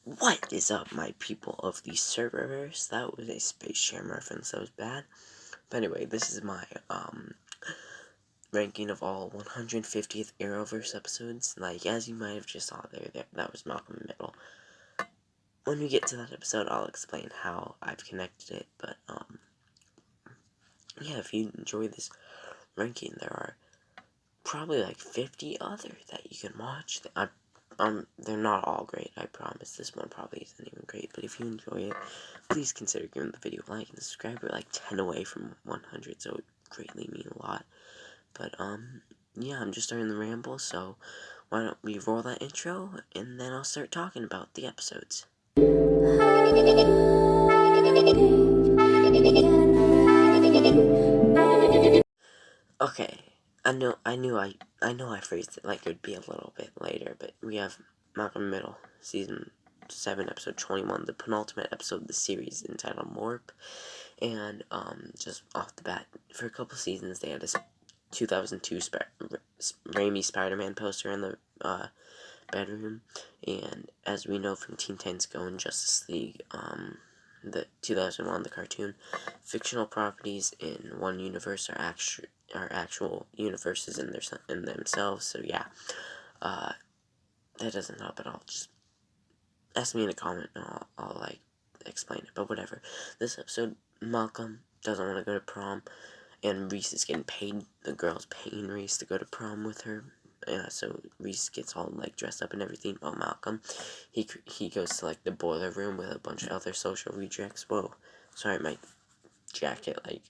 What is up, my people of the Serververse? That was a Space Jam reference, that was bad. But anyway, this is my, ranking of all 150th Arrowverse episodes. Like, as you might have just saw there, that was Malcolm in the Middle. When we get to that episode, I'll explain how I've connected it, but, yeah, if you enjoy this ranking, there are probably like 50 other that you can watch. They're not all great, I promise. This one probably isn't even great, but if you enjoy it, please consider giving the video a like and subscribe. We're like 10 away from 100, so it would greatly mean a lot. But, yeah, I'm just starting the ramble, so why don't we roll that intro, and then I'll start talking about the episodes. Okay, I know I phrased it like it would be a little bit later, but we have Malcolm Middle, Season 7, Episode 21, the penultimate episode of the series entitled Morp, and, just off the bat, for a couple seasons, they had this 2002 Raimi Spider-Man poster in the, bedroom, and as we know from Teen Titans Go and Justice League, the 2001, the cartoon, fictional properties in one universe are actual universes in themselves. So yeah, that doesn't help at all. Just ask me in a comment and I'll like explain it. But whatever. This episode, Malcolm doesn't want to go to prom, and Reese is getting paid. The girl's paying Reese to go to prom with her. So Reese gets all like dressed up and everything. While Malcolm, he goes to like the boiler room with a bunch of other social rejects. Whoa, sorry, my jacket like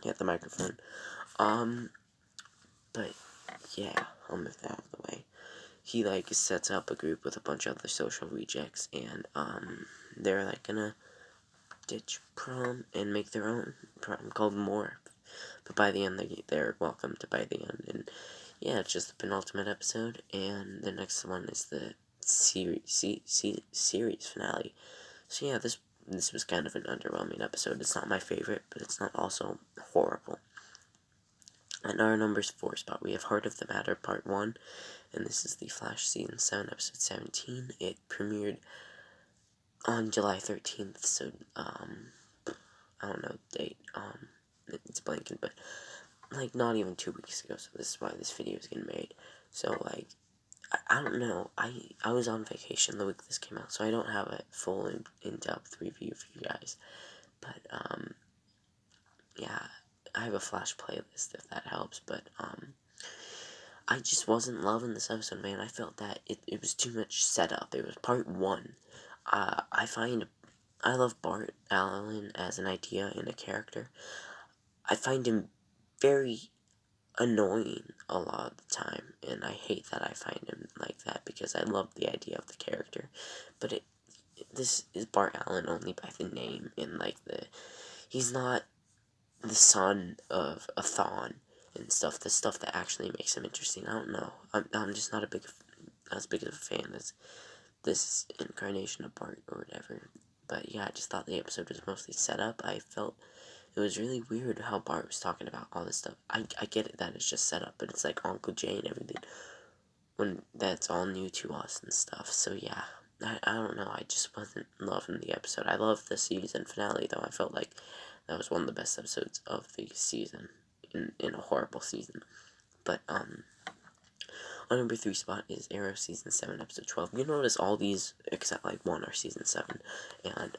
hit the microphone. But yeah, I'll move that out of the way. He like sets up a group with a bunch of other social rejects, and they're like gonna ditch prom and make their own prom called Morp. But by the end, they're welcomed by the end, and yeah, it's just the penultimate episode, and the next one is the series finale. So yeah, this was kind of an underwhelming episode. It's not my favorite, but it's not also horrible. At our numbers 4 spot, we have Heart of the Matter Part 1, and this is the Flash Season 7, Episode 17. It premiered on July 13th, so, I don't know the date, it's blanking, but, like, not even 2 weeks ago, so this is why this video is getting made. So, like, I don't know, I was on vacation the week this came out, so I don't have a full in-depth review for you guys, but, yeah, I have a Flash playlist if that helps, but, I just wasn't loving this episode, man. I felt that it was too much setup. It was part 1. I love Bart Allen as an idea and a character. I find him very annoying a lot of the time, and I hate that I find him like that, because I love the idea of the character. But this is Bart Allen only by the name, and like he's not the son of a Thawne and stuff, the stuff that actually makes him interesting. I don't know. I'm just not as big of a fan as this incarnation of Bart or whatever. But yeah, I just thought the episode was mostly set up. I felt it was really weird how Bart was talking about all this stuff. I get it that it's just set up, but it's like Uncle Jay and everything, when that's all new to us and stuff. So yeah, I don't know. I just wasn't loving the episode. I loved the season finale, though. I felt like that was one of the best episodes of the season in a horrible season. But, on number 3 spot is Arrow Season 7, Episode 12. You notice all these, except, like, one, are Season 7. And,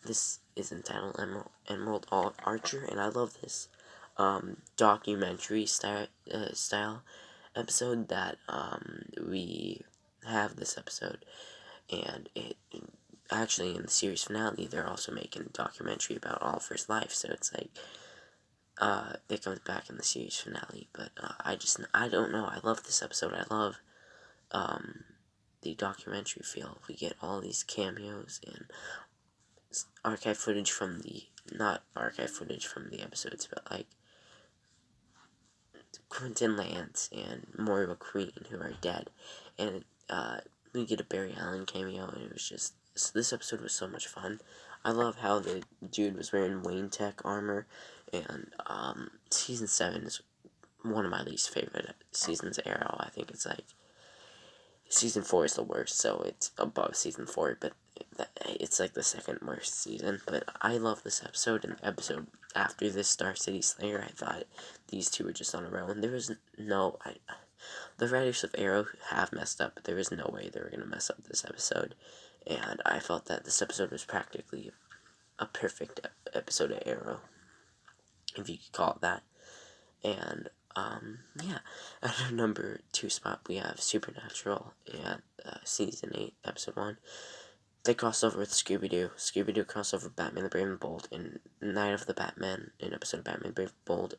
this is entitled Emerald Archer, and I love this, documentary style episode that, we have this episode. And it actually, in the series finale, they're also making a documentary about Oliver's life, so it's like, it comes back in the series finale, but, I don't know, I love this episode. I love, the documentary feel. We get all these cameos and archive footage from not archive footage from the episodes, but, like, Quentin Lance and Moira Queen, who are dead, and, we get a Barry Allen cameo, and it was just, this episode was so much fun. I love how the dude was wearing Wayne Tech armor, and, Season 7 is one of my least favorite seasons of Arrow. I think it's, like, Season 4 is the worst, so it's above Season 4, but it's like the second worst season. But I love this episode, and the episode after this, Star City Slayer, I thought these two were just on a roll, and there was the writers of Arrow have messed up, but there was no way they were going to mess up this episode, and I felt that this episode was practically a perfect episode of Arrow, if you could call it that. And yeah, at our number 2 spot we have Supernatural at season 8, episode 1. They crossed over with Scooby-Doo. Scooby-Doo crossed over Batman the Brave and Bold in Night of the Batman, an episode of Batman Brave and Bold.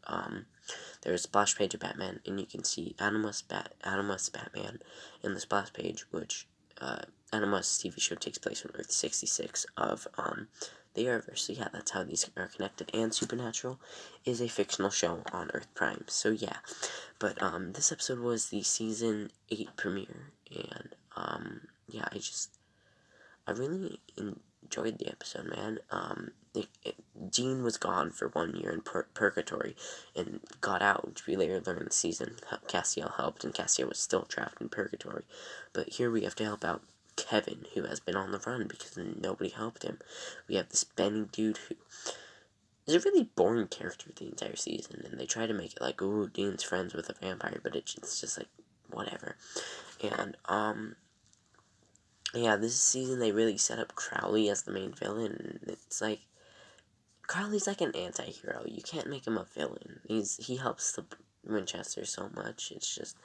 There's a splash page of Batman, and you can see Animus Batman in the splash page, which Animus TV show takes place on Earth 66 of the Arrowverse. So yeah, that's how these are connected. And Supernatural is a fictional show on Earth Prime. So yeah, but this episode was the season 8 premiere, and yeah, I really enjoyed the episode, man. Jean was gone for 1 year in purgatory and got out, which we later learned in the season. Castiel helped, and Castiel was still trapped in purgatory. But here we have to help out Kevin, who has been on the run because nobody helped him. We have this Benny dude who is a really boring character the entire season, and they try to make it like, ooh, Dean's friends with a vampire, but it's just like, whatever. And, yeah, this season they really set up Crowley as the main villain, and it's like, Crowley's like an anti-hero. You can't make him a villain. He helps the Winchester so much. It's just,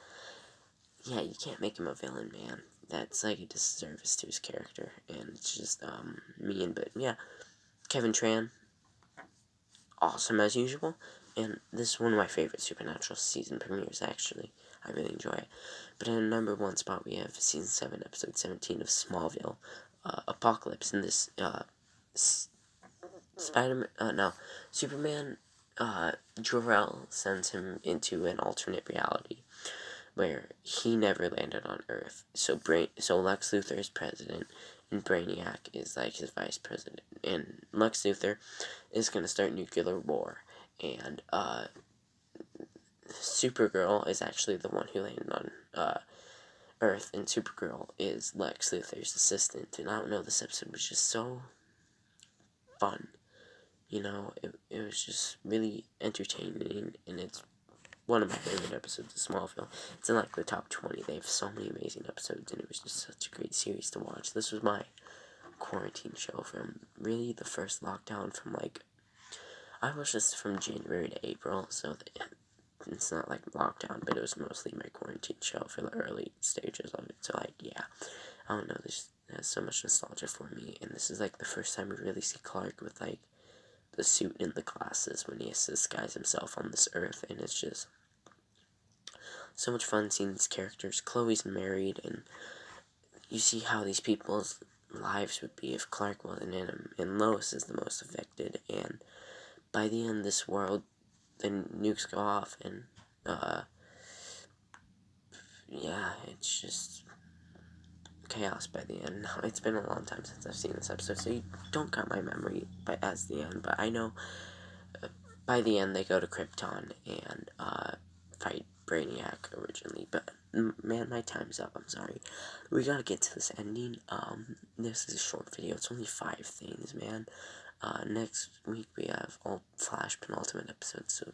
yeah, you can't make him a villain, man. That's like a disservice to his character, and it's just mean. But yeah, Kevin Tran, awesome as usual, and this is one of my favorite Supernatural season premieres. Actually, I really enjoy it. But in number 1 spot we have season 7, episode 17 of Smallville, Apocalypse. In this Superman, Jor-El sends him into an alternate reality where he never landed on Earth. So Lex Luthor is president, and Brainiac is like his vice president. And Lex Luthor is gonna start nuclear war, and Supergirl is actually the one who landed on Earth, and Supergirl is Lex Luthor's assistant. And I don't know, this episode was just so fun. You know, it was just really entertaining, and it's one of my favorite episodes of Smallville. It's in like the top 20. They have so many amazing episodes, and it was just such a great series to watch. This was my quarantine show from really the first lockdown from like, I watched this from January to April, so it's not like lockdown, but it was mostly my quarantine show for the early stages of it. So like, yeah, I don't know, this has so much nostalgia for me, and this is like the first time we really see Clark with like the suit and the glasses when he has to disguise himself on this Earth, and it's just so much fun seeing these characters. Chloe's married, and you see how these people's lives would be if Clark wasn't in them, and Lois is the most affected, and by the end of this world, the nukes go off, and, yeah, it's just chaos by the end. Now, it's been a long time since I've seen this episode, so you don't count my memory as the end, but I know by the end they go to Krypton and fight Brainiac originally. But man, my time's up. I'm sorry. We gotta get to this ending. This is a short video. It's only 5 things, man. Next week we have all Flash penultimate episodes, so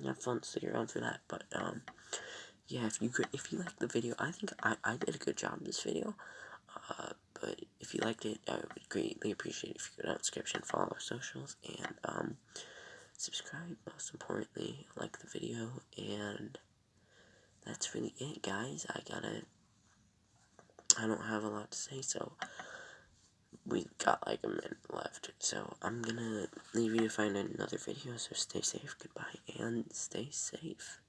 have fun. Stick around for that. But yeah, if you like the video, I think I did a good job in this video. But if you liked it, I would greatly appreciate it if you go down the description, follow our socials, and subscribe, most importantly, like the video, and that's really it, guys. I don't have a lot to say, so we got like a minute left, so I'm gonna leave you to find another video, so stay safe, goodbye, and stay safe.